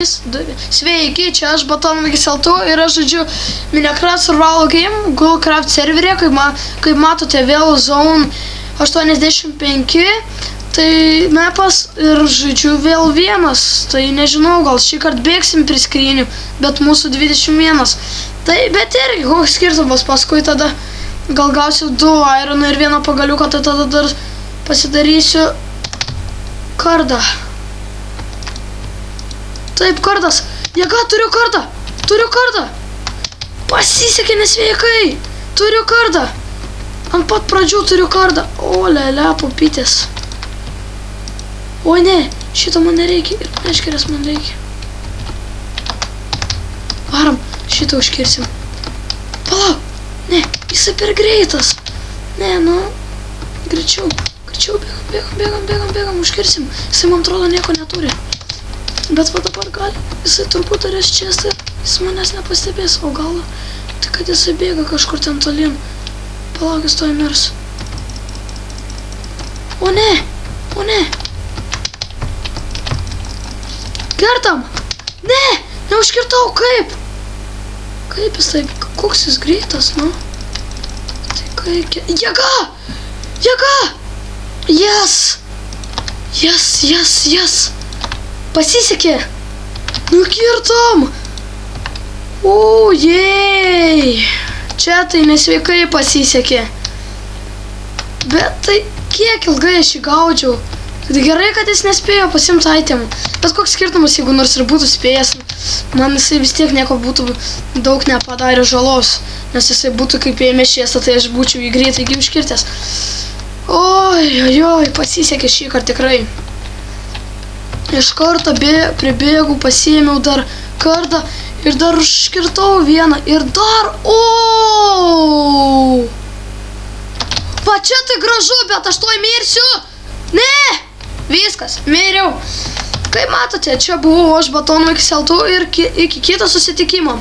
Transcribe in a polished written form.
Sveiki, čia aš Batonvagis LT ir aš žaidžiu Minecraft Survival Game Goldcraft serverė, kaip matote vėl Zone 85, tai mapas ir žaidžiu vėl vienas, tai nežinau, gal šį kartą bėgsim prie skrynių, bet mūsų 21, tai bet irgi koks skirtumas, paskui tada gal gausiu 2 ironą ir 1 pagaliuką, tai tada dar pasidarysiu kardą. Taip, kardas. Jėga, turiu kardą. Pasisekė nesveikai. Turiu kardą. Ant pat pradžių turiu kardą. O, lele, pupytės. O, ne, šito man nereikia. Ir meškerės man reikia. Varam, šitą užkirsim. Palauk. Ne, jisai per greitas. Ne, nu, greičiau, bėgam, užkirsim. Jisai, man atrodo, nieko neturi. Bet va dabar gali, jisai turbūt turės čestą, jis manęs nepastebės, o gal, tai kad jisai bėga kažkur ten tolin. Palauk, jis toj mirs. O ne. Kertam! Ne, neužkirtau, kaip? Kaip jis taip, koks jis greitas, nu? Tai kaip, jėga! Yes! Pasisekė! Nukirtom! O, jei! Čia tai nesveikai pasisekė. Bet tai kiek ilgai aš jį gaudžiau. Gerai, kad jis nespėjo pasimti itemų. Bet koks skirtumas, jeigu nors ir būtų spėjęs. Man jisai vis tiek nieko būtų daug nepadarė žalos. Nes jisai būtų kaip ėmė šiestą, tai aš būčiau jį greitai užkirtęs. Oi, pasisekė šį kartą tikrai. Iš karto pribėgau, pasiėmiau dar kardą ir dar užkirtau vieną ir dar, Va čia tai gražu, bet aš tuoj mirsiu. Ne, viskas, miriau. Kaip matote, čia buvau aš Batonvagis LT ir iki kito susitikimo.